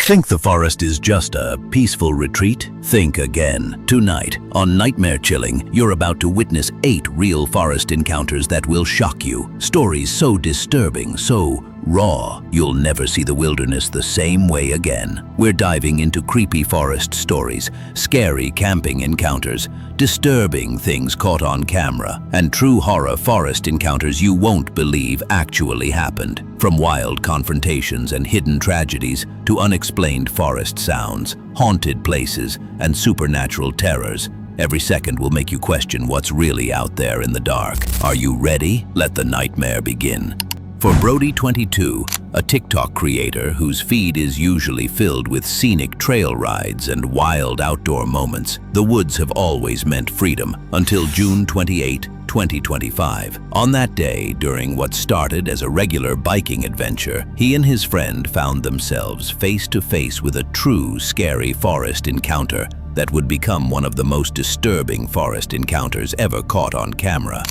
Think the forest is just a peaceful retreat? Think again. Tonight, on Nightmare Chilling, you're about to witness 8 real forest encounters that will shock you. Stories so disturbing, so raw, you'll never see the wilderness the same way again. We're diving into creepy forest stories, scary camping encounters, disturbing things caught on camera, and true horror forest encounters you won't believe actually happened. From wild confrontations and hidden tragedies to unexplained forest sounds, haunted places, and supernatural terrors, every second will make you question what's really out there in the dark. Are you ready? Let the nightmare begin. For Brody22, a TikTok creator whose feed is usually filled with scenic trail rides and wild outdoor moments, the woods have always meant freedom until June 28, 2025. On that day, during what started as a regular biking adventure, he and his friend found themselves face to face with a true scary forest encounter that would become one of the most disturbing forest encounters ever caught on camera.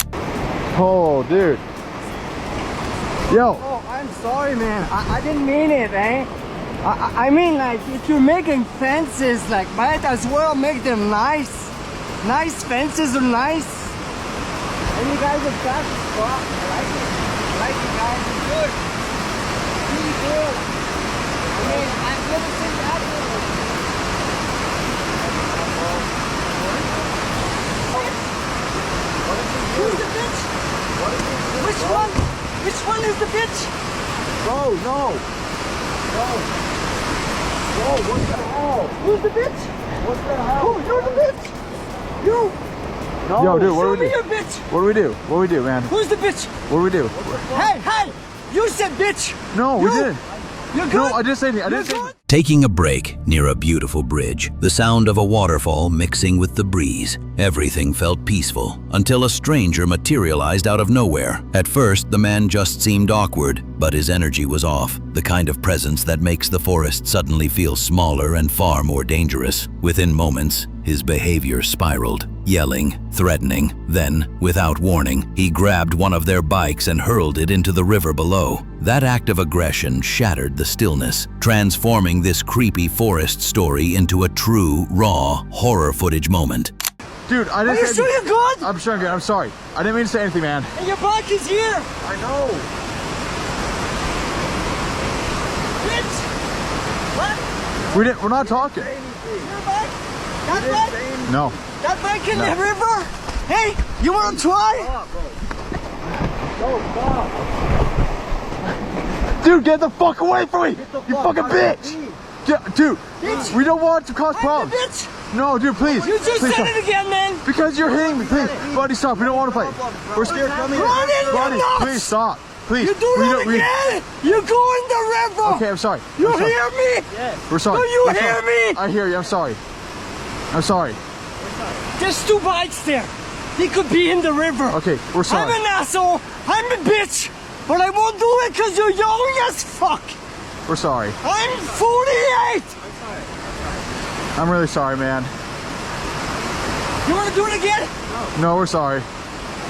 Oh, dude. Yo. Oh, I'm sorry, man. I didn't mean it, eh? I mean, like, if you're making fences, like, might as well make them nice. Nice fences are nice. And you guys have got the spot. I like it. I like you guys. It's good. Really good. I mean, I've never seen that before. Who's the bitch? Which one? Which one is the bitch? Bro, no. No. Bro, what the hell? Who's the bitch? What the hell? Who? You're the bitch. You. No. Yo, dude, what Show do we me do? your bitch. What do we do? What do we do, man? Who's the bitch? What do we do? Hey, hey! You said bitch. No, we didn't. You're good. No, I didn't say anything. I didn't say You're anything. Taking a break near a beautiful bridge, the sound of a waterfall mixing with the breeze. Everything felt peaceful until a stranger materialized out of nowhere. At first, the man just seemed awkward, but his energy was off, the kind of presence that makes the forest suddenly feel smaller and far more dangerous. Within moments, his behavior spiraled, yelling, threatening. Then, without warning, he grabbed one of their bikes and hurled it into the river below. That act of aggression shattered the stillness, transforming this creepy forest story into a true, raw, horror footage moment. Dude, I Are didn't you say sure anything. you're good? I'm sure I'm good. I'm sorry. I didn't mean to say anything, man. And your bike is here. I know. Bitch. What? We're not talking. Your bike? That bike? No. That bike in No. the river? Hey, you want to try? Dude, get the fuck away from me! You fucking bitch! Dude, Bitch. we don't want to cause I'm problems. the bitch. No, dude, please. You just please said stop. it again, man. Because you're hitting me, please. Buddy, stop. We don't want to fight. We're scared. Run in your Buddy, nuts. please stop. Please. You do that again. You go in the river. Okay, I'm sorry. You I'm sorry. hear me? We're sorry. Do you We're hear sorry. me? I hear you. I'm sorry. I'm sorry. There's 2 bikes there. He could be in the river. Okay, we're sorry. I'm an asshole. I'm a bitch. But I won't do it because you're young as fuck. We're sorry. I'm 48. I'm really sorry, man. You want to do it again? No, we're sorry.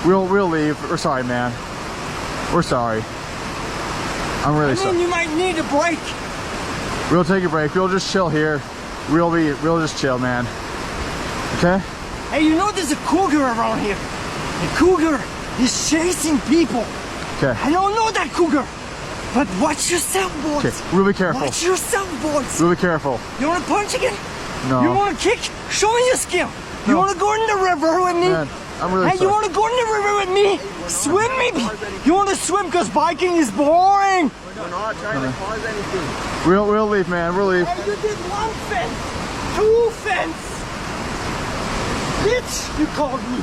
We'll leave. We're sorry, man. We're sorry. I'm really I sorry. mean, you might need a break. We'll take a break. We'll just chill here. We'll just chill, man. Okay? Hey, you know there's a cougar around here. The cougar is chasing people. Okay. I don't know that cougar. But watch yourself, boys. Okay. We'll be careful. Watch yourself, boys. We'll be careful. You want to punch again? No. You want to kick? Show me your skill. You No. want to go in the river with me? Man, I'm really Hey, sorry. you want to go in the river with me? Swim me. You want to swim because biking is boring. We're not trying to cause anything. We'll leave, man. We'll leave. Hey, you did 1 fence, 2 fence. Bitch, you called me.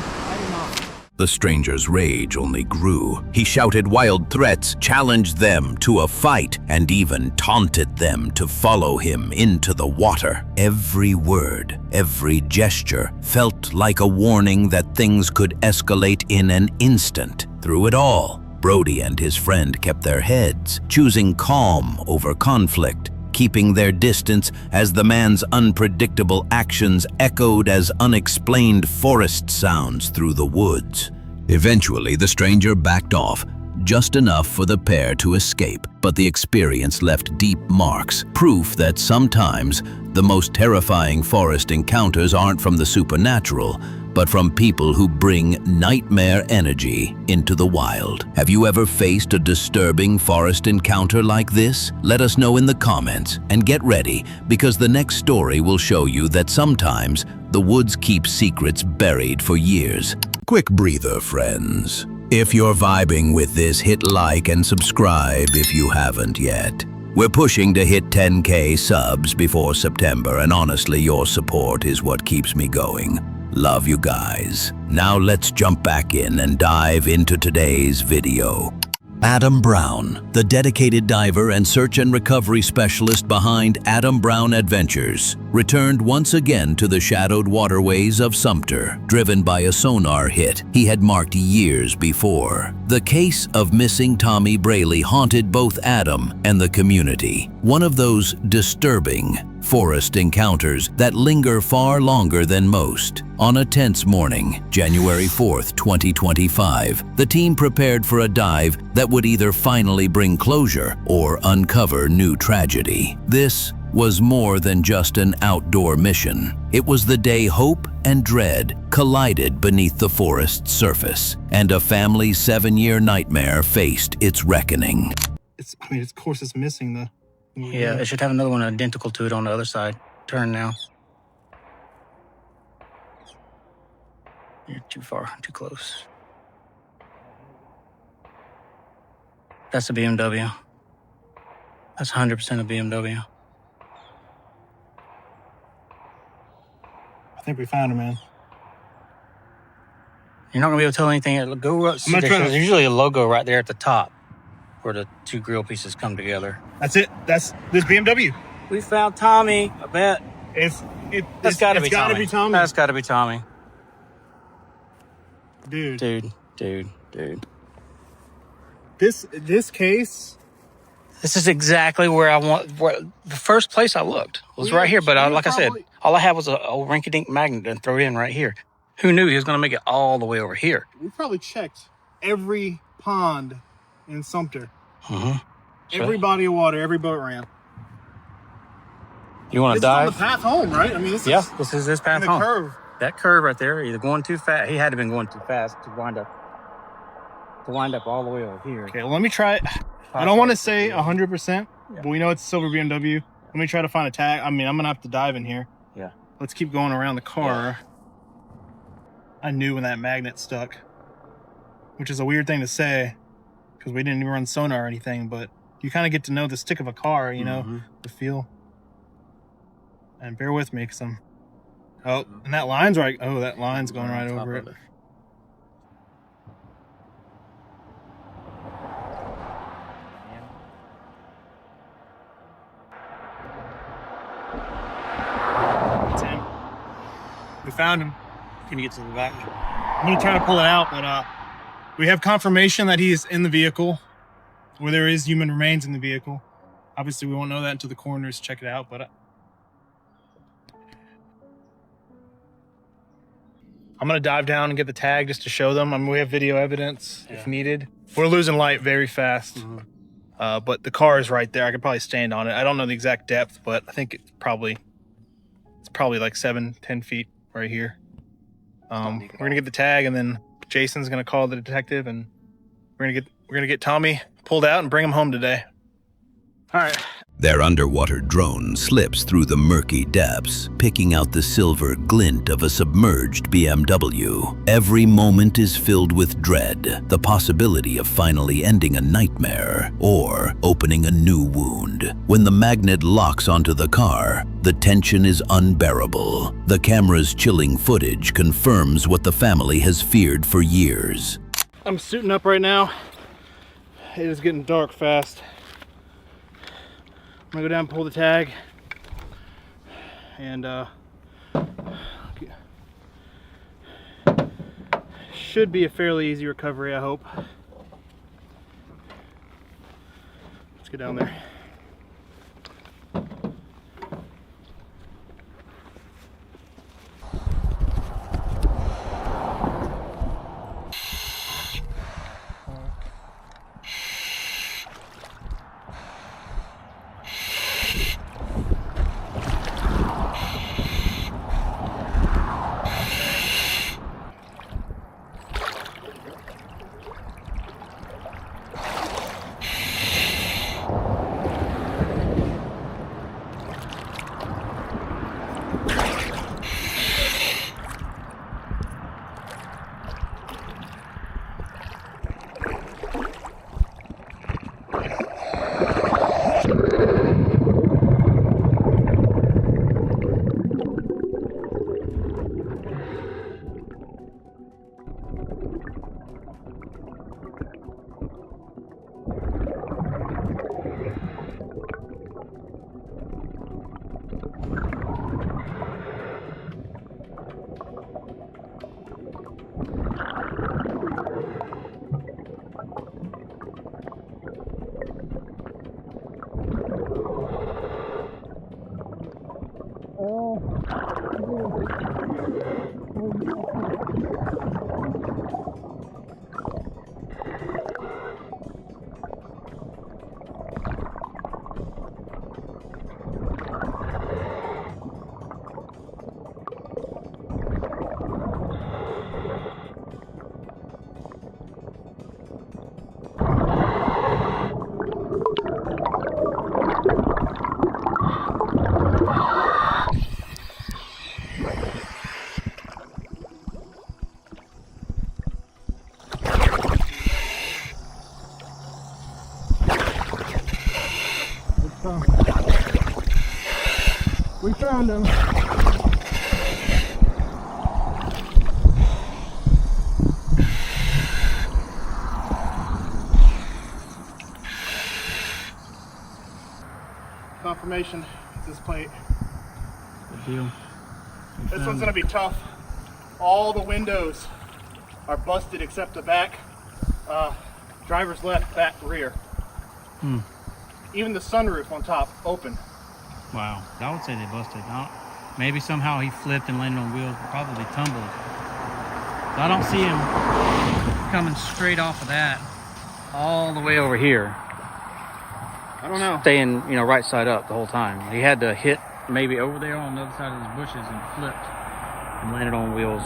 The stranger's rage only grew. He shouted wild threats, challenged them to a fight, and even taunted them to follow him into the water. Every word, every gesture felt like a warning that things could escalate in an instant. Through it all, Brody and his friend kept their heads, choosing calm over conflict, keeping their distance as the man's unpredictable actions echoed as unexplained forest sounds through the woods. Eventually, the stranger backed off, just enough for the pair to escape, but the experience left deep marks, proof that sometimes the most terrifying forest encounters aren't from the supernatural, but from people who bring nightmare energy into the wild. Have you ever faced a disturbing forest encounter like this? Let us know in the comments, and get ready, because the next story will show you that sometimes the woods keep secrets buried for years. Quick breather, friends. If you're vibing with this, hit like and subscribe if you haven't yet. We're pushing to hit 10K subs before September, and honestly, your support is what keeps me going. Love you guys. Now let's jump back in and dive into today's video. Adam Brown, the dedicated diver and search and recovery specialist behind Adam Brown Adventures, returned once again to the shadowed waterways of Sumter, driven by a sonar hit he had marked years before. The case of missing Tommy Braley haunted both Adam and the community. One of those disturbing forest encounters that linger far longer than most. On a tense morning, January 4th, 2025, the team prepared for a dive that would either finally bring closure or uncover new tragedy. This was more than just an outdoor mission. It was the day hope and dread collided beneath the forest's surface, and a family's 7-year nightmare faced its reckoning. Of course it's missing the... Yeah, it should have another one identical to it on the other side. Turn now. You're too far, too close. That's a BMW. That's 100% a BMW. I think we found him, man. You're not gonna be able to tell anything. Go up. There's usually a logo right there at the top, where the two grill pieces come together. That's it. That's this BMW. We found Tommy. I bet. That's gotta be Tommy. That's gotta be Tommy. Dude. This case. This is exactly where I want. The first place I looked was right here, but like I said, all I had was a rinky-dink magnet and throw it in right here. Who knew he was gonna make it all the way over here? We probably checked every pond in Sumter. Every body of water, every boat ramp. You want to dive? This is on the path home, right? I mean, this is this path home. Curve. That curve right there, either going too fast. He had to been going too fast to wind up all the way over here. Okay, well, let me try it. I don't want to say 100%, but we know it's a silver BMW. Let me try to find a tag. I mean, I'm gonna have to dive in here. Yeah. Let's keep going around the car. Yeah. I knew when that magnet stuck, which is a weird thing to say because we didn't even run sonar or anything, but you kind of get to know the stick of a car, you know, the feel. And bear with me because I'm... Oh, and that line's right... Oh, that line's going right over it. That's him. We found him. Can you get to the back? I'm going to try to pull it out, but we have confirmation that he is in the vehicle, where there is human remains in the vehicle. Obviously, we won't know that until the coroners check it out, but I'm going to dive down and get the tag just to show them. I mean, we have video evidence if needed. We're losing light very fast, but the car is right there. I could probably stand on it. I don't know the exact depth, but I think it's probably like 7-10 feet right here. We're going to get the tag, and then Jason's going to call the detective, and we're going to get Tommy pulled out and bring him home today. All right. Their underwater drone slips through the murky depths, picking out the silver glint of a submerged BMW. Every moment is filled with dread, the possibility of finally ending a nightmare or opening a new wound. When the magnet locks onto the car, the tension is unbearable. The camera's chilling footage confirms what the family has feared for years. I'm suiting up right now. It is getting dark fast. I'm gonna go down and pull the tag, and should be a fairly easy recovery, I hope. Let's get down there. So, we found him. Confirmation, this plate. Good deal. This one's gonna be tough. All the windows are busted except the back. Driver's left, back, rear. Even the sunroof on top, open. Wow, I would say they busted. Maybe somehow he flipped and landed on wheels, probably tumbled. So I don't see him coming straight off of that all the way over here. I don't know. Staying, right side up the whole time. He had to hit maybe over there on the other side of these bushes and flipped and landed on wheels.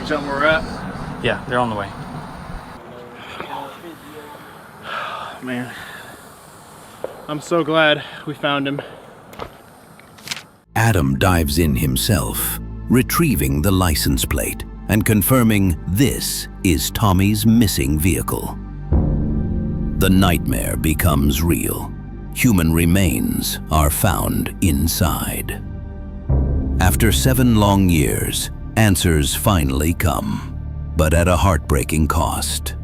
You tell them where we're at? Yeah, they're on the way. Man, I'm so glad we found him. Adam dives in himself, retrieving the license plate and confirming this is Tommy's missing vehicle. The nightmare becomes real. Human remains are found inside. After 7 long years, answers finally come, but at a heartbreaking cost.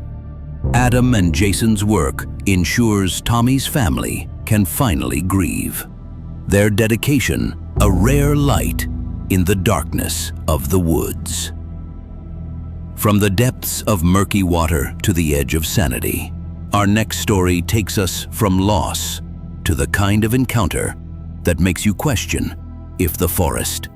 Adam and Jason's work ensures Tommy's family can finally grieve. Their dedication, a rare light in the darkness of the woods. From the depths of murky water to the edge of sanity, our next story takes us from loss to the kind of encounter that makes you question if the forest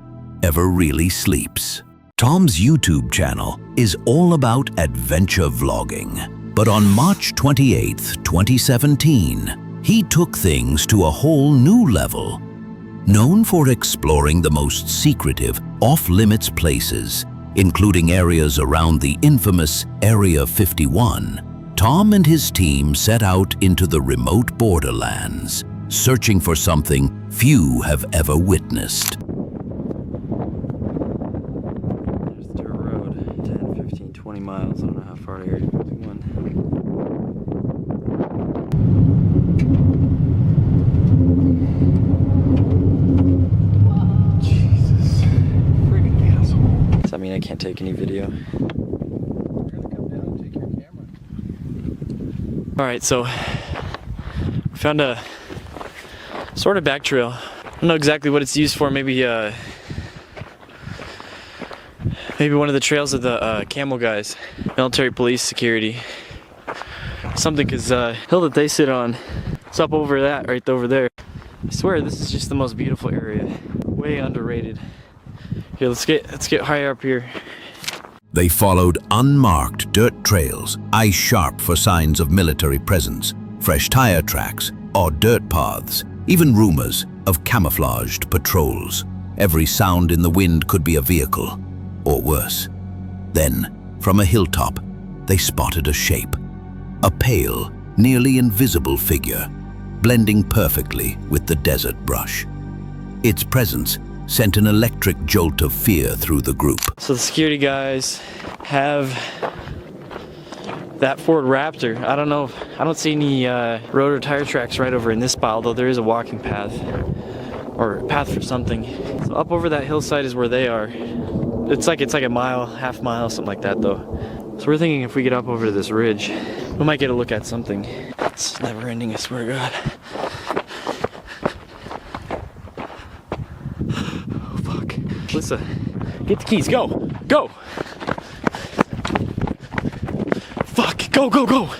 ever really sleeps. Tom's YouTube channel is all about adventure vlogging. But on March 28th, 2017, he took things to a whole new level. Known for exploring the most secretive, off-limits places, including areas around the infamous Area 51, Tom and his team set out into the remote borderlands, searching for something few have ever witnessed. There's the dirt road, 10, 15, 20 miles. I don't know how far to Area 51. Jesus. Freaking asshole. Does that mean I can't take any video? Alright, so we found a sort of back trail. I don't know exactly what it's used for. Maybe one of the trails of the camel guys, military police security, something, because hill that they sit on, it's up over that, right over there. I swear this is just the most beautiful area, way underrated. Here, let's get higher up here. They followed unmarked dirt trails, eyes sharp for signs of military presence, fresh tire tracks, odd dirt paths, even rumors of camouflaged patrols. Every sound in the wind could be a vehicle, or worse. Then, from a hilltop, they spotted a shape. A pale, nearly invisible figure, blending perfectly with the desert brush. Its presence sent an electric jolt of fear through the group. So the security guys have that Ford Raptor. I don't know, I don't see any road or tire tracks right over in this spot, although there is a walking path, or a path for something. So up over that hillside is where they are. It's like a mile, half mile, something like that though. So we're thinking if we get up over to this ridge, we might get a look at something. It's never ending, I swear to God. Oh fuck. Alyssa, get the keys, go! Go! Fuck, go, go, go!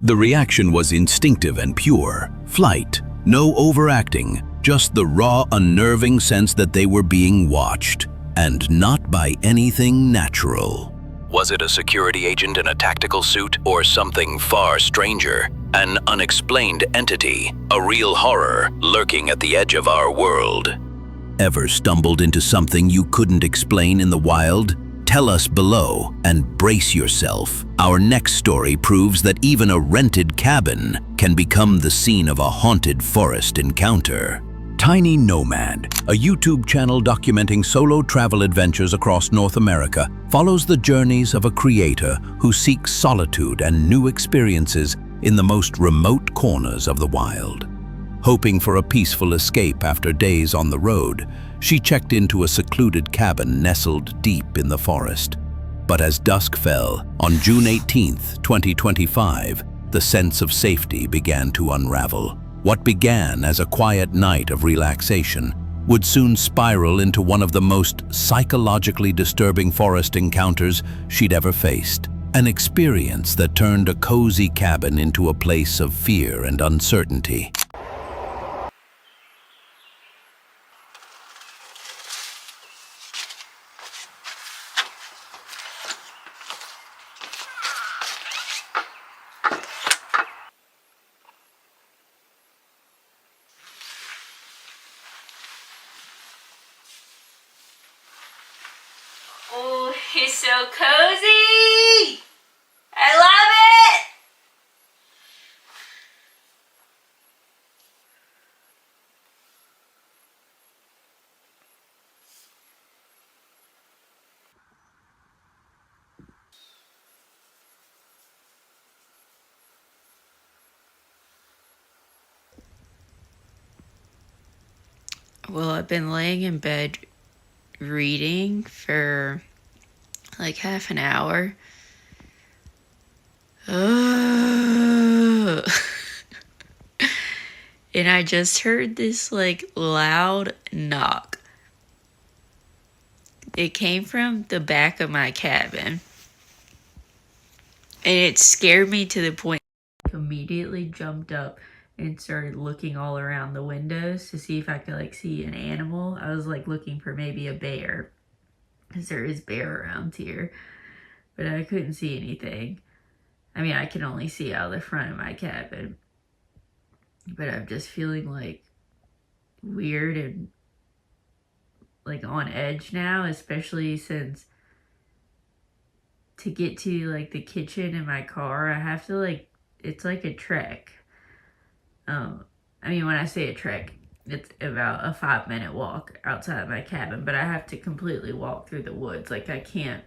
The reaction was instinctive and pure. Flight. No overacting, just the raw, unnerving sense that they were being watched, and not by anything natural. Was it a security agent in a tactical suit, or something far stranger? An unexplained entity, a real horror lurking at the edge of our world. Ever stumbled into something you couldn't explain in the wild? Tell us below and brace yourself. Our next story proves that even a rented cabin can become the scene of a haunted forest encounter. Tiny Nomad, a YouTube channel documenting solo travel adventures across North America, follows the journeys of a creator who seeks solitude and new experiences in the most remote corners of the wild. Hoping for a peaceful escape after days on the road, she checked into a secluded cabin nestled deep in the forest. But as dusk fell, on June 18th, 2025, the sense of safety began to unravel. What began as a quiet night of relaxation would soon spiral into one of the most psychologically disturbing forest encounters she'd ever faced. An experience that turned a cozy cabin into a place of fear and uncertainty. Oh, it's so cozy! I love it! Well, I've been laying in bed reading for like half an hour. Oh. And I just heard this like loud knock. It came from the back of my cabin. And it scared me to the point I immediately jumped up and started looking all around the windows to see if I could like see an animal. I was like looking for maybe a bear, because there is bear around here, but I couldn't see anything. I mean, I can only see out the front of my cabin, but I'm just feeling like weird and like on edge now, especially since to get to like the kitchen in my car, I have to like, it's like a trek. I mean, when I say a trek, it's about a 5-minute walk outside my cabin, but I have to completely walk through the woods. Like, I can't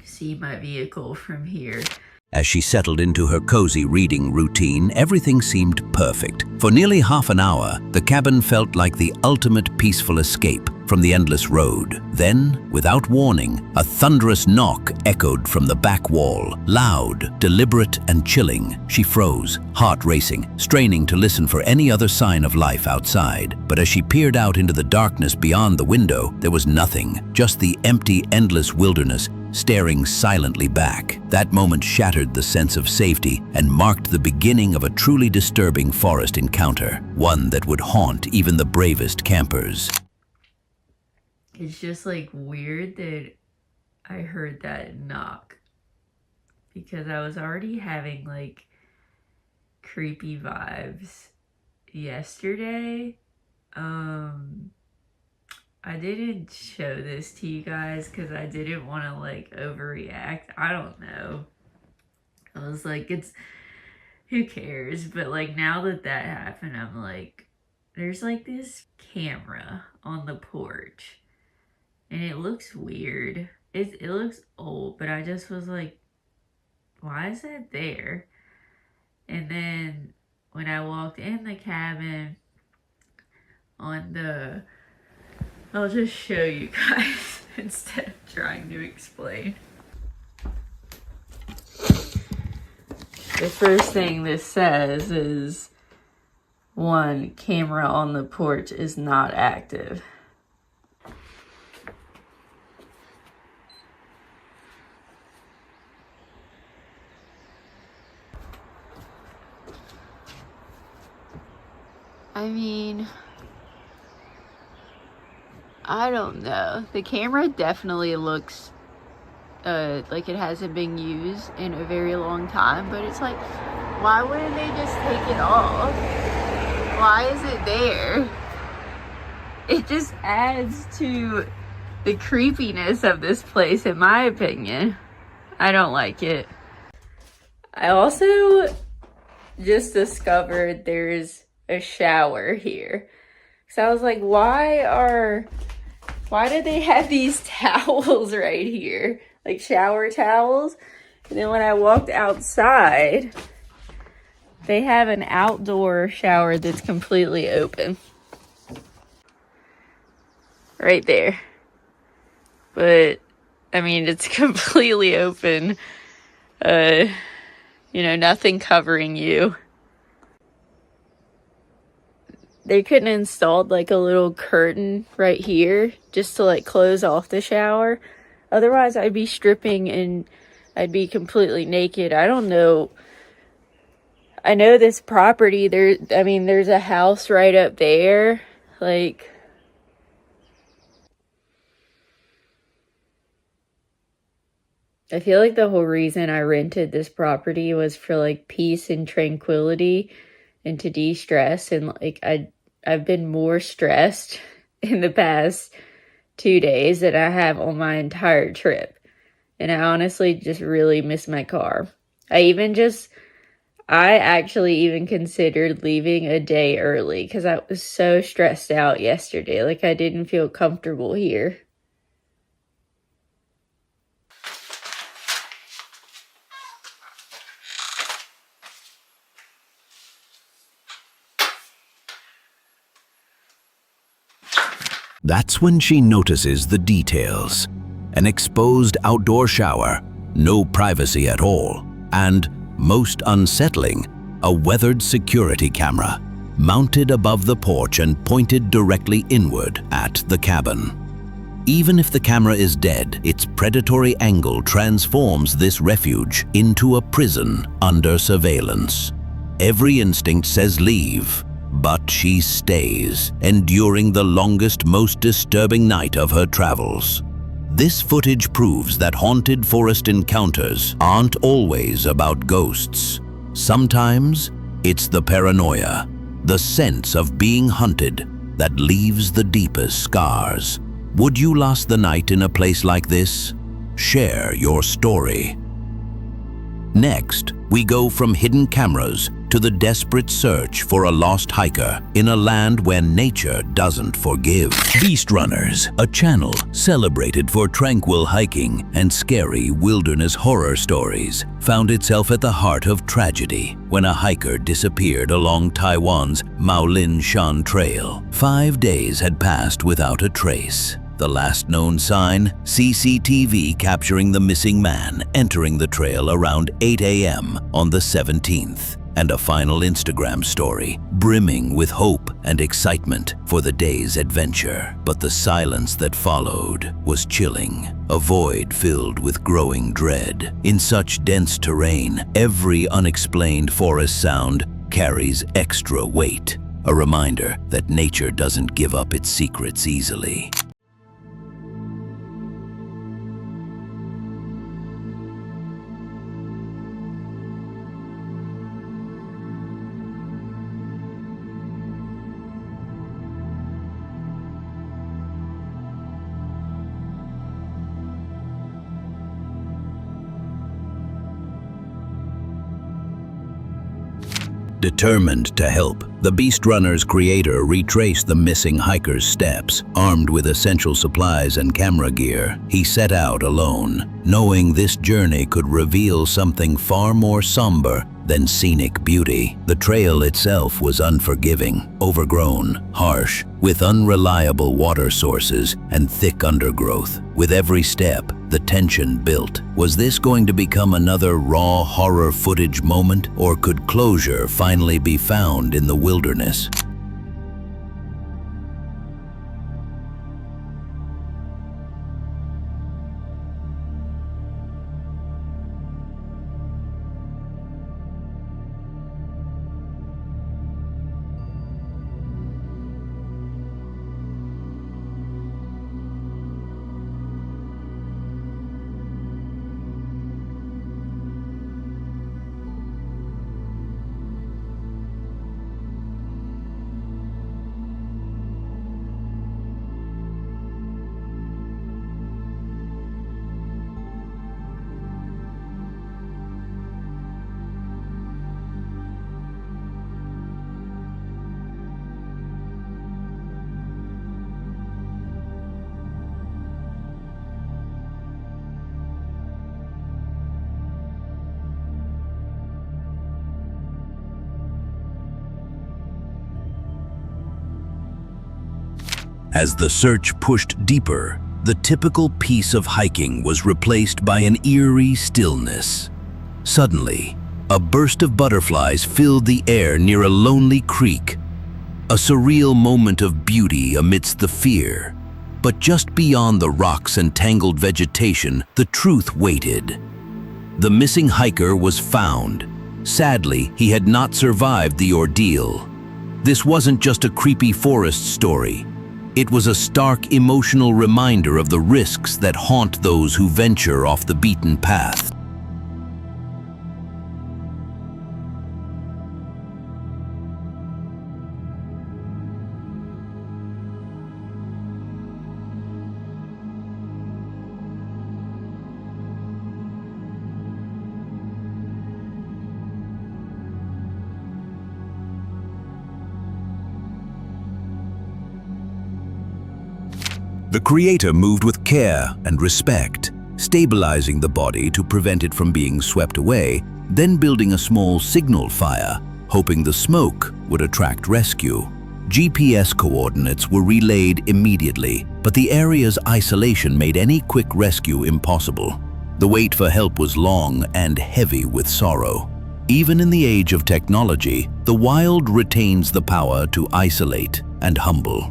see my vehicle from here. As she settled into her cozy reading routine, everything seemed perfect. For nearly half an hour, the cabin felt like the ultimate peaceful escape from the endless road. Then, without warning, a thunderous knock echoed from the back wall. Loud, deliberate, and chilling. She froze, heart racing, straining to listen for any other sign of life outside. But as she peered out into the darkness beyond the window, there was nothing, just the empty, endless wilderness staring silently back. That moment shattered the sense of safety and marked the beginning of a truly disturbing forest encounter, one that would haunt even the bravest campers. It's just like weird that I heard that knock, because I was already having like creepy vibes yesterday. I didn't show this to you guys because I didn't want to like overreact. I don't know. I was like, who cares? But like now that happened, I'm like, there's like this camera on the porch and it looks weird. It looks old, but I just was like, why is that there? And then when I walked in the cabin I'll just show you guys instead of trying to explain. The first thing this says is, 1, camera on the porch is not active. I mean, I don't know. The camera definitely looks like it hasn't been used in a very long time, but it's like, why wouldn't they just take it off? Why is it there? It just adds to the creepiness of this place, in my opinion. I don't like it. I also just discovered there's a shower here. So I was like, why do they have these towels right here? Like shower towels. And then when I walked outside, they have an outdoor shower that's completely open. Right there. But, I mean, it's completely open. You know, nothing covering you. They couldn't install like a little curtain right here just to like close off the shower. Otherwise, I'd be stripping and I'd be completely naked. I don't know. I know this property, there's a house right up there. Like, I feel like the whole reason I rented this property was for like peace and tranquility and to de-stress. And like, I've been more stressed in the past 2 days than I have on my entire trip. And I honestly just really miss my car. I actually even considered leaving a day early because I was so stressed out yesterday. Like, I didn't feel comfortable here. That's when she notices the details. An exposed outdoor shower, no privacy at all, and, most unsettling, a weathered security camera mounted above the porch and pointed directly inward at the cabin. Even if the camera is dead, its predatory angle transforms this refuge into a prison under surveillance. Every instinct says leave, but she stays, enduring the longest, most disturbing night of her travels. This footage proves that haunted forest encounters aren't always about ghosts. Sometimes it's the paranoia, the sense of being hunted, that leaves the deepest scars. Would you last the night in a place like this? Share your story. Next, we go from hidden cameras to the desperate search for a lost hiker in a land where nature doesn't forgive. Beast Runners, a channel celebrated for tranquil hiking and scary wilderness horror stories, found itself at the heart of tragedy when a hiker disappeared along Taiwan's Maolin Shan Trail. 5 days had passed without a trace. The last known sign, CCTV capturing the missing man entering the trail around 8 a.m. on the 17th. And a final Instagram story, brimming with hope and excitement for the day's adventure. But the silence that followed was chilling, a void filled with growing dread. In such dense terrain, every unexplained forest sound carries extra weight, a reminder that nature doesn't give up its secrets easily. Determined to help, the Beast Runner's creator retraced the missing hiker's steps. Armed with essential supplies and camera gear, he set out alone, knowing this journey could reveal something far more somber than scenic beauty. The trail itself was unforgiving, overgrown, harsh, with unreliable water sources and thick undergrowth. With every step, the tension built. Was this going to become another raw horror footage moment, or could closure finally be found in the wilderness? As the search pushed deeper, the typical piece of hiking was replaced by an eerie stillness. Suddenly, a burst of butterflies filled the air near a lonely creek, a surreal moment of beauty amidst the fear. But just beyond the rocks and tangled vegetation, the truth waited. The missing hiker was found. Sadly, he had not survived the ordeal. This wasn't just a creepy forest story. It was a stark emotional reminder of the risks that haunt those who venture off the beaten path. The creator moved with care and respect, stabilizing the body to prevent it from being swept away, then building a small signal fire, hoping the smoke would attract rescue. GPS coordinates were relayed immediately, but the area's isolation made any quick rescue impossible. The wait for help was long and heavy with sorrow. Even in the age of technology, the wild retains the power to isolate and humble.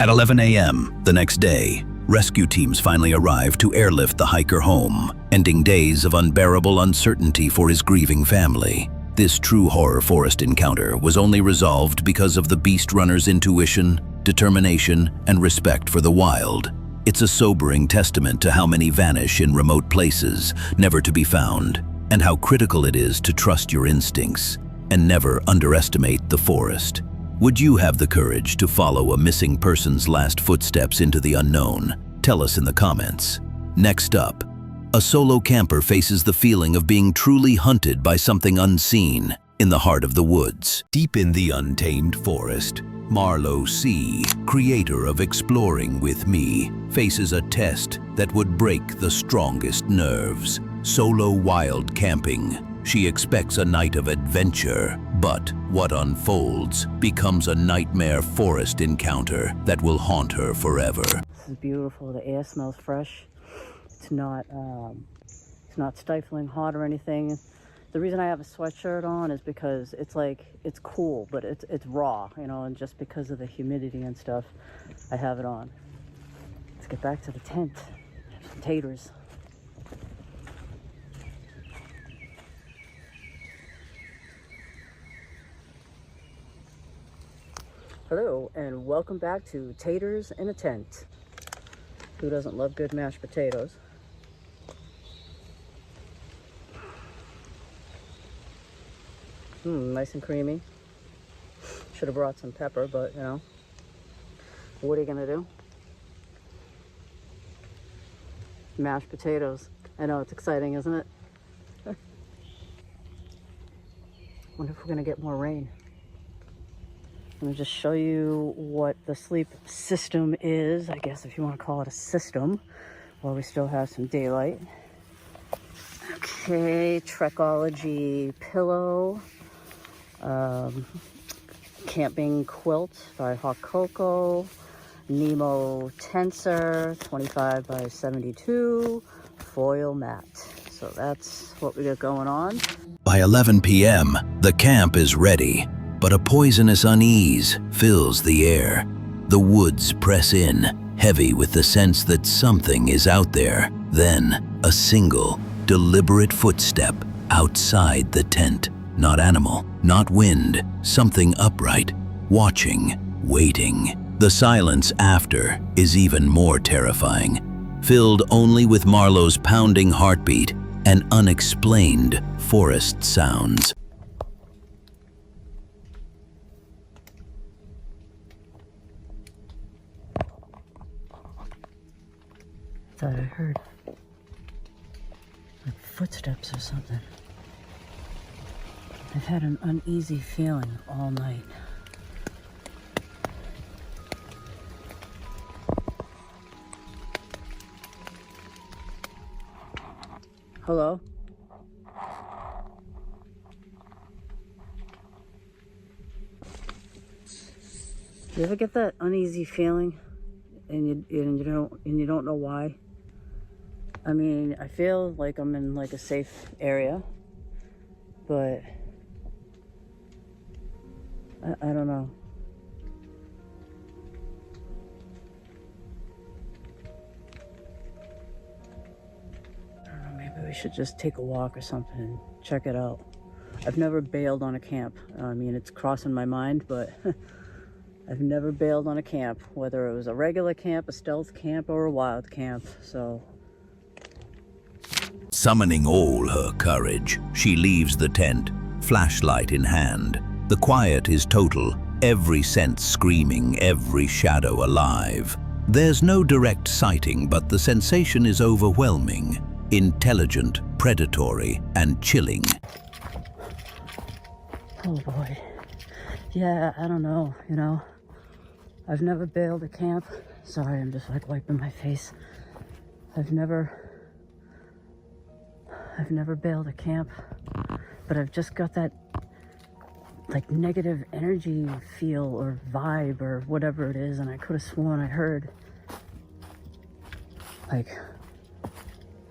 At 11 a.m. the next day, rescue teams finally arrived to airlift the hiker home, ending days of unbearable uncertainty for his grieving family. This true horror forest encounter was only resolved because of the beast runner's intuition, determination, and respect for the wild. It's a sobering testament to how many vanish in remote places, never to be found, and how critical it is to trust your instincts and never underestimate the forest. Would you have the courage to follow a missing person's last footsteps into the unknown? Tell us in the comments. Next up, a solo camper faces the feeling of being truly hunted by something unseen in the heart of the woods. Deep in the untamed forest, Marlo C., creator of Exploring With Me, faces a test that would break the strongest nerves. Solo wild camping. She expects a night of adventure, but what unfolds becomes a nightmare forest encounter that will haunt her forever. This is beautiful. The air smells fresh. It's not stifling hot or anything. The reason I have a sweatshirt on is because it's cool, but it's raw, you know, and just because of the humidity and stuff, I have it on. Let's get back to the tent. Have some taters. Hello, and welcome back to Taters in a Tent. Who doesn't love good mashed potatoes? Nice and creamy. Should have brought some pepper, but you know, what are you gonna do? Mashed potatoes. I know, it's exciting, isn't it? Wonder if we're gonna get more rain. Let me just show you what the sleep system is, I guess, if you want to call it a system, while we still have some daylight. Okay, Trekology pillow, camping quilt by Hawk Coco, Nemo tensor, 25 by 72, foil mat. So that's what we got going on. By 11 p.m., the camp is ready. But a poisonous unease fills the air. The woods press in, heavy with the sense that something is out there. Then, a single, deliberate footstep outside the tent. Not animal, not wind, something upright, watching, waiting. The silence after is even more terrifying, filled only with Marlo's pounding heartbeat and unexplained forest sounds. Thought I heard like footsteps or something. I've had an uneasy feeling all night. Hello? You ever get that uneasy feeling and you don't know why? I mean, I feel like I'm in like a safe area, but I don't know. I don't know, maybe we should just take a walk or something and check it out. I've never bailed on a camp. I mean, it's crossing my mind, but I've never bailed on a camp, whether it was a regular camp, a stealth camp, or a wild camp, so. Summoning all her courage, she leaves the tent, flashlight in hand. The quiet is total, every sense screaming, every shadow alive. There's no direct sighting, but the sensation is overwhelming, intelligent, predatory, and chilling. Oh boy. Yeah, I don't know, you know. I've never bailed a camp. Sorry, I'm just like wiping my face. I've never bailed a camp, but I've just got that like negative energy feel or vibe or whatever it is, and I could have sworn I heard like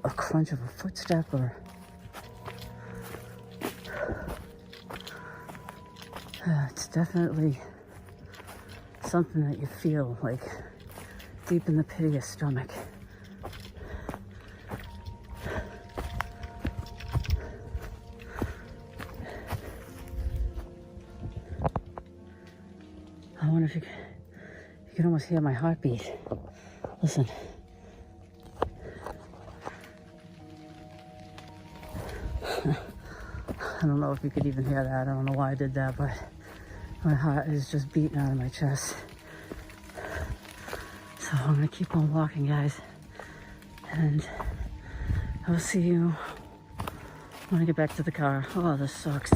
a crunch of a footstep or it's definitely something that you feel like deep in the pit of your stomach. I wonder if you can almost hear my heartbeat. Listen. I don't know if you could even hear that. I don't know why I did that, but my heart is just beating out of my chest. So I'm gonna keep on walking, guys. And I'll see you when I get back to the car. Oh, this sucks.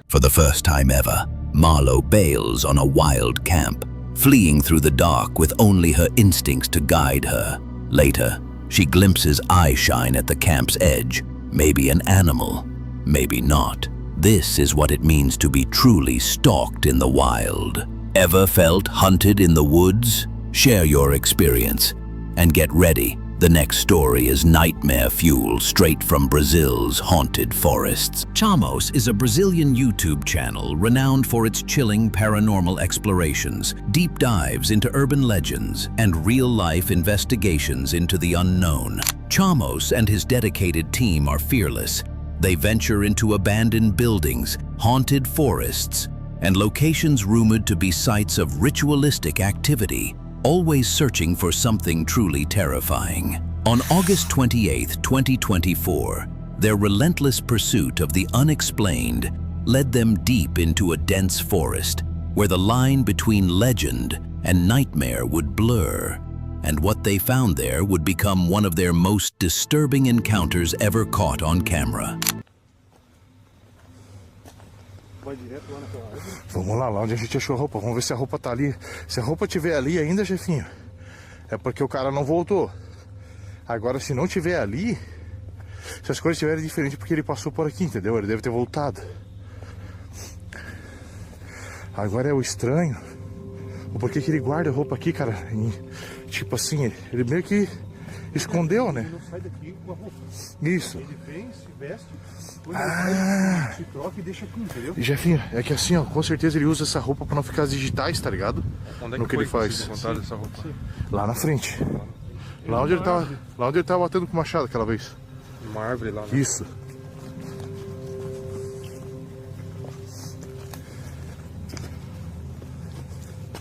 For the first time ever, Marlo bails on a wild camp, fleeing through the dark with only her instincts to guide her. Later, she glimpses eye shine at the camp's edge. Maybe an animal, maybe not. This is what it means to be truly stalked in the wild. Ever felt hunted in the woods? Share your experience and get ready. The next story is nightmare fuel straight from Brazil's haunted forests. Chamos is a Brazilian YouTube channel renowned for its chilling paranormal explorations, deep dives into urban legends, and real-life investigations into the unknown. Chamos and his dedicated team are fearless. They venture into abandoned buildings, haunted forests, and locations rumored to be sites of ritualistic activity, always searching for something truly terrifying. On August 28, 2024, their relentless pursuit of the unexplained led them deep into a dense forest, where the line between legend and nightmare would blur, and what they found there would become one of their most disturbing encounters ever caught on camera. Vamos lá onde a gente achou a roupa. Vamos ver se a roupa tá ali. Se a roupa tiver ali ainda, chefinho, é porque o cara não voltou. Agora, se não tiver ali, se as coisas estiverem diferentes, porque ele passou por aqui, entendeu? Ele deve ter voltado. Agora é o estranho. O porquê que ele guarda a roupa aqui, cara? Tipo assim, ele meio que escondeu, né? Ele não sai daqui com a roupa. Isso. Ele vem, se veste, se troca e deixa aqui, entendeu? E Jefinho, é que assim, ó, com certeza ele usa essa roupa pra não ficar as digitais, tá ligado? Onde é que no que ele faz? Essa roupa? Lá na frente. Lá onde ele tava batendo com o machado aquela vez. Uma árvore lá, né? Isso.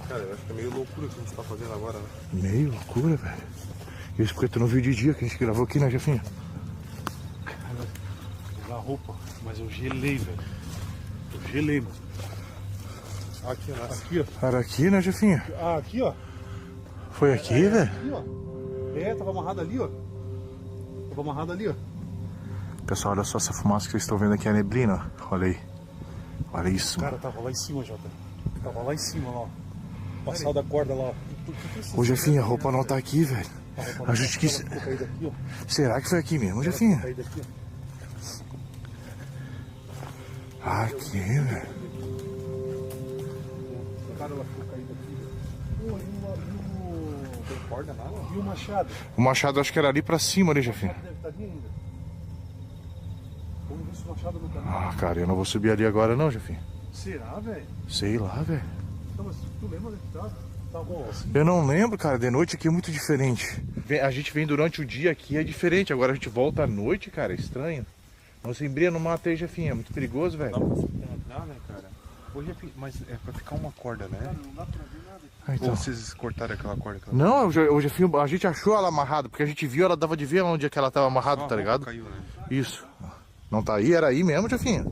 Cara, eu acho que é meio loucura o que a gente tá fazendo agora, né? Meio loucura, velho. Isso porque tu não viu de dia que a gente gravou aqui, né, Jefinho? A roupa, mas eu gelei, velho. Eu gelei, mano. Aqui, né? Aqui, ó. Era aqui, né, Jefinho? Ah, aqui, ó. Foi aqui, velho? Aqui, ó. É, tava amarrado ali, ó. Pessoal, olha só essa fumaça que vocês estão vendo aqui, a neblina. Olha aí. Olha isso. Cara, tava lá em cima, Jota. Tava lá em cima, ó. Passado a corda lá. Ô, Jefinha, a roupa não tá aqui, velho. A gente quis... Será que foi aqui mesmo, Jefinha? Aqui, velho. Cara, ela ficou caída aqui. Pô, tem corda lá? E o machado? O machado acho que era ali pra cima, né, Jefinha? Deve estar ali ainda. Vamos ver se o machado não tá ali. Ah, cara, eu não vou subir ali agora não, Jefinha. Será, velho? Sei lá, velho. Então, mas tu lembra onde que tá? Tá bom assim? Eu não lembro, cara. De noite aqui é muito diferente. A gente vem durante o dia aqui, é diferente. Agora a gente volta à noite, cara. É estranho. Não se embria no mato aí, Jefinha. É muito perigoso, velho. Dá pra se penetrar, né, cara? Hoje mas é pra ficar uma corda, né? Cara, não dá pra ver nada. Ah, então. Ou vocês cortaram aquela corda? Não, o Jefinho, a gente achou ela amarrada. Porque a gente viu, ela dava de ver onde é que ela tava amarrada, tá ligado? Caiu, né? Isso. Não tá aí? Era aí mesmo, Jefinha?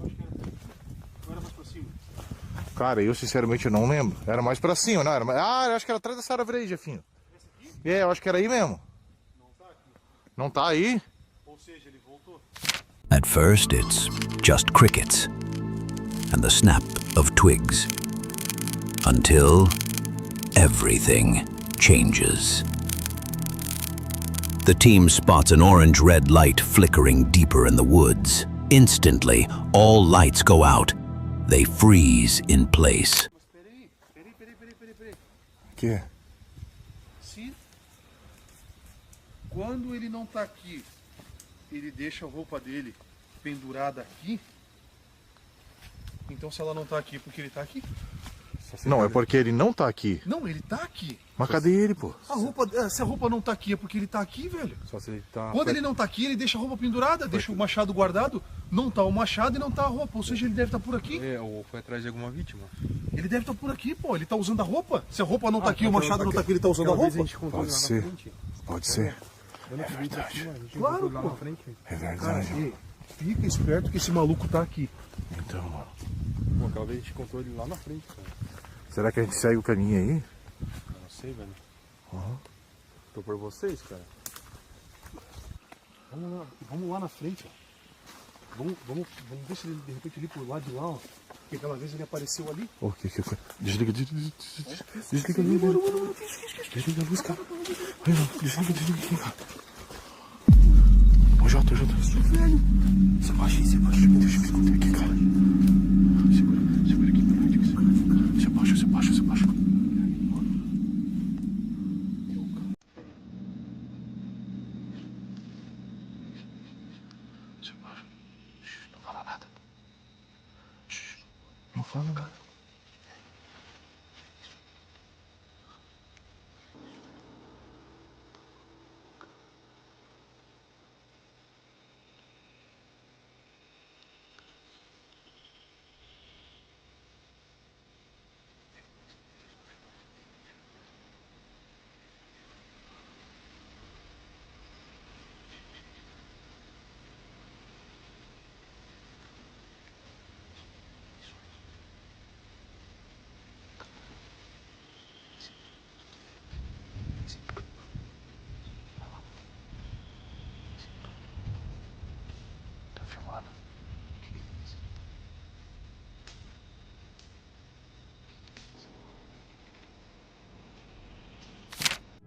Cara, eu sinceramente não lembro. Era mais pra cima, não? Era mais... Ah, eu acho que era atrás dessa árvore aí, Jefinho. É, eu acho que era aí mesmo. Não tá aí? Ou seja, ele voltou. At first, it's just crickets and the snap of twigs. Until everything changes. The team spots an orange-red light flickering deeper in the woods. Instantly, all lights go out. They freeze in place. Peraí. Que? Se quando ele não tá aqui, ele deixa a roupa dele pendurada aqui, então se ela não tá aqui, porque ele tá aqui? Não, é porque ele não tá aqui. Não, ele tá aqui. Mas cadê ele, pô? Se a roupa não tá aqui, é porque ele tá aqui, velho. Só se ele tá... Quando ele não tá aqui, ele deixa a roupa pendurada, deixa o machado guardado, não tá o machado e não tá a roupa, ou seja, ele deve estar por aqui. É, ou foi atrás de alguma vítima. Ele deve estar por aqui, pô, ele tá usando a roupa. Se a roupa não tá aqui, o machado não tá aqui, ele tá usando a roupa. Pode ser. Pode ser. Claro, pô. É verdade. Fica esperto que esse maluco tá aqui. Então, mano. Pô, aquela vez a gente encontrou ele lá na frente, cara. Será que a gente segue o caminho aí? Eu não sei, velho. Tô por vocês, cara. Vamos lá na frente, ó. Vamos ver se ele de repente ali por lá de lá, ó. Porque aquela vez ele apareceu ali. O que foi? Desliga a luz, cara. Desliga. Ô, Jota. Se abaixa. Deixa eu me esconder aqui, cara. Segura aqui pra onde. Se abaixa. Não fala nada. Não fala nada.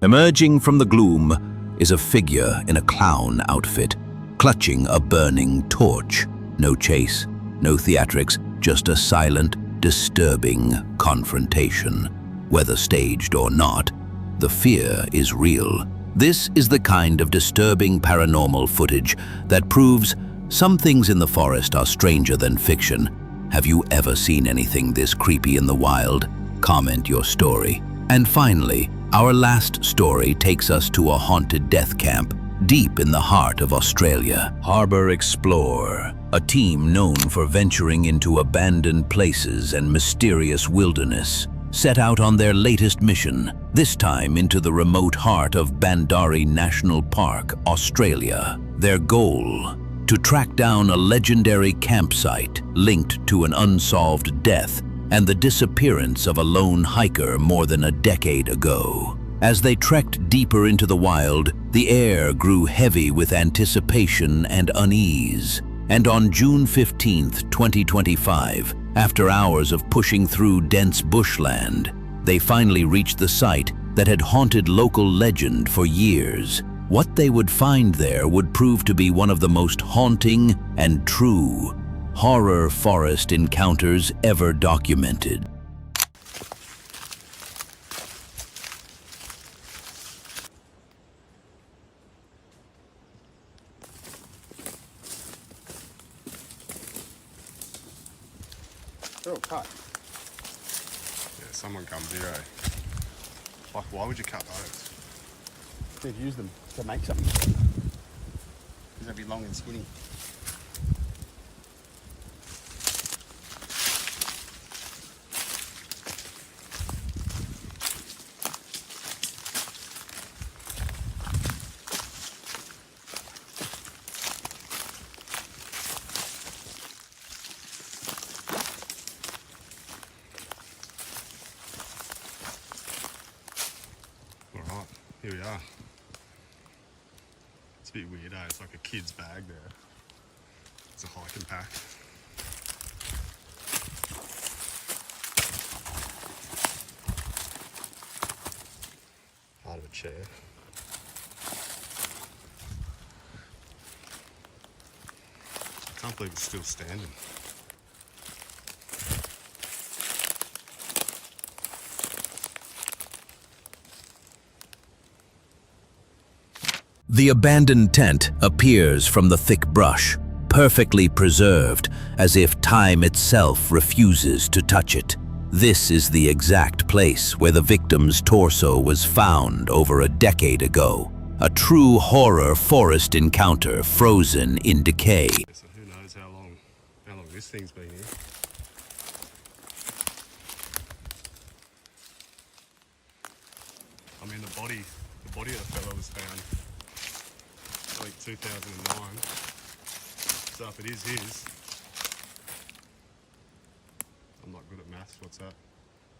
Emerging from the gloom is a figure in a clown outfit, clutching a burning torch. No chase, no theatrics, just a silent, disturbing confrontation. Whether staged or not, the fear is real. This is the kind of disturbing paranormal footage that proves some things in the forest are stranger than fiction. Have you ever seen anything this creepy in the wild? Comment your story. And finally, our last story takes us to a haunted death camp deep in the heart of Australia. Harbour Explorer, a team known for venturing into abandoned places and mysterious wilderness, set out on their latest mission, this time into the remote heart of Bandari National Park, Australia. Their goal: to track down a legendary campsite linked to an unsolved death and the disappearance of a lone hiker more than a decade ago. As they trekked deeper into the wild, The air grew heavy with anticipation and unease. And on June 15th, 2025, after hours of pushing through dense bushland, they finally reached the site that had haunted local legend for years. What they would find there would prove to be one of the most haunting and true horror forest encounters ever documented. They're all cut. Yeah, someone comes here, eh? Like, why would you cut those? They've used them to make something. Because they'd be long and skinny. Alright, here we are. It's a bit weird, eh? It's like a kid's bag there. It's a hiking pack. Part of a chair. I can't believe it's still standing. The abandoned tent appears from the thick brush, perfectly preserved, as if time itself refuses to touch it. This is the exact place where the victim's torso was found over a decade ago. A true horror forest encounter frozen in decay. So who knows how long this thing's been here. I mean, the body of the fella was found, I think, 2009. So if it is his, I'm not good at maths, what's that?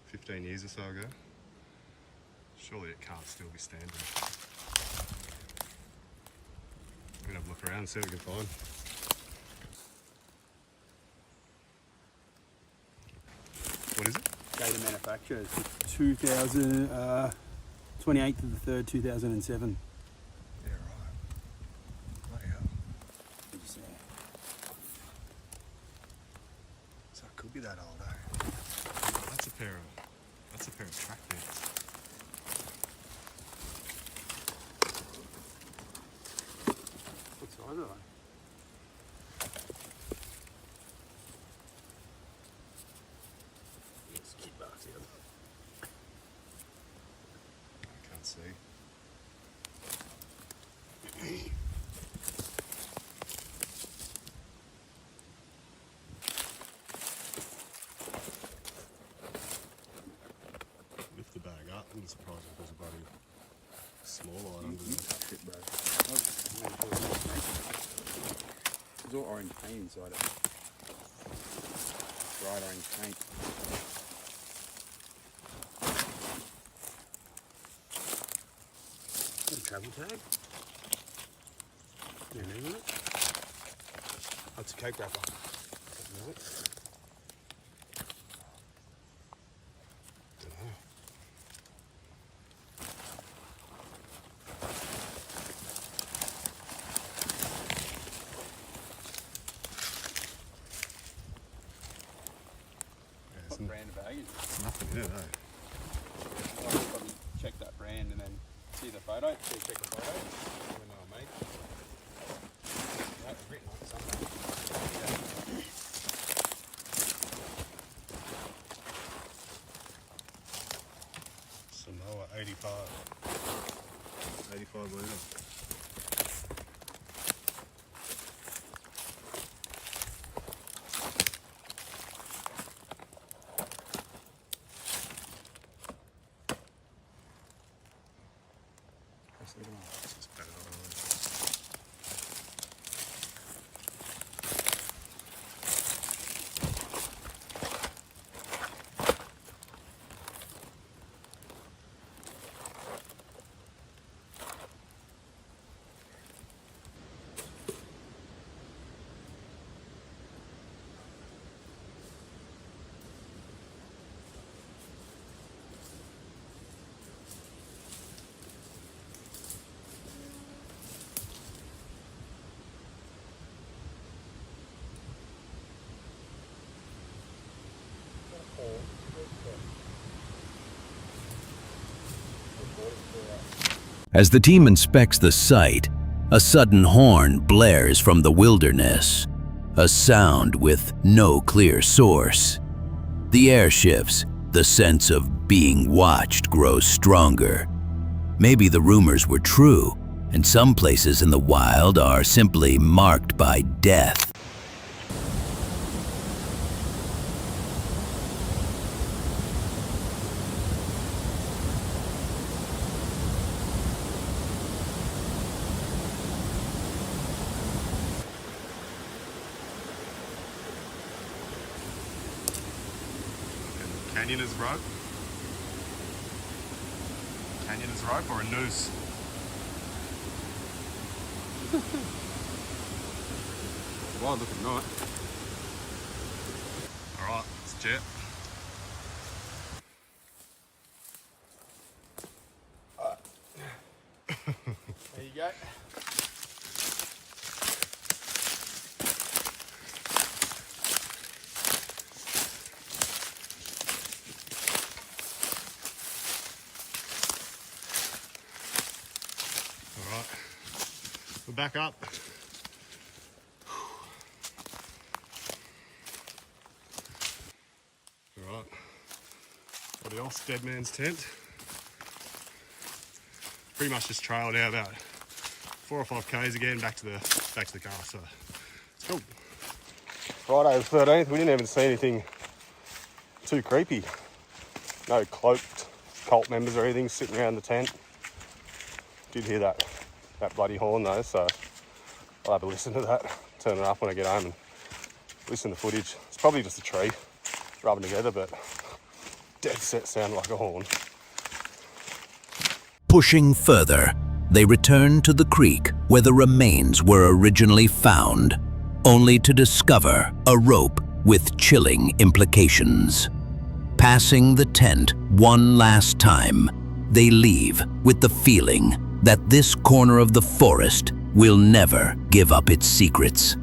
15 years or so ago? Surely it can't still be standing. We're gonna have a look around and see what we can find. What is it? Date of manufacture, 2000, 28th of the 3rd, 2007. Yeah, right. Bloody hell. So it could be that old, eh? That's a pair of track pants. What size are they? Yes, keep that together. I can't see. Lift the bag up. I'm surprised if there's a bloody small item underneath. Shit, bro. There's all orange paint inside it. Bright orange paint. A travel tag? Yeah, name on it? Oh, it's a coke wrapper. Right. Dunno. What brand of bag is it? There's nothing in it, eh? I'll probably check that brand and then see the photo. So check the photo. When they were made. That's written on something. Samoa 85 litre. Let's just pat it on. As the team inspects the site, a sudden horn blares from the wilderness, a sound with no clear source. The air shifts, the sense of being watched grows stronger. Maybe the rumors were true, and some places in the wild are simply marked by death. Canyoner's rope. Canyoner's rope or a noose? Wild looking night. Alright, it's jet. There you go. Alright, we're back up. Alright, what else? Dead man's tent. Pretty much just trailed out about 4 or 5 k's again back to the car. So it's cool. Friday the 13th. We didn't even see anything too creepy. No cloaked cult members or anything sitting around the tent. Did hear that bloody horn though, so I'll have a listen to that. Turn it up when I get home and listen to footage. It's probably just a tree rubbing together, but dead set sounded like a horn. Pushing further, they returned to the creek where the remains were originally found, only to discover a rope with chilling implications. Passing the tent one last time, they leave with the feeling that this corner of the forest will never give up its secrets.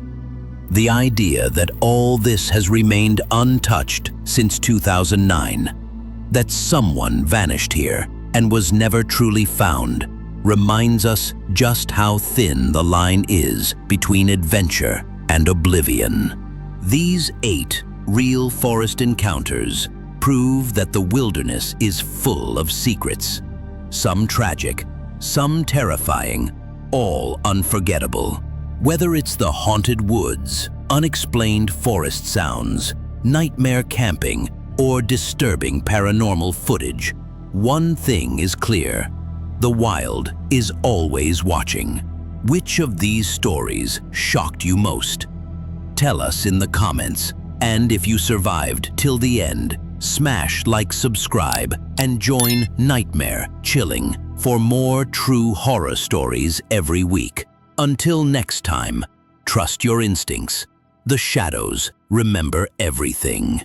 The idea that all this has remained untouched since 2009, that someone vanished here and was never truly found, reminds us just how thin the line is between adventure and oblivion. These 8 real forest encounters prove that the wilderness is full of secrets, some tragic, some terrifying, all unforgettable. Whether it's the haunted woods, unexplained forest sounds, nightmare camping, or disturbing paranormal footage, one thing is clear: the wild is always watching. Which of these stories shocked you most? Tell us in the comments, and if you survived till the end, smash like, subscribe, and join Nightmare Chilling for more true horror stories every week. Until next time, trust your instincts. The shadows remember everything.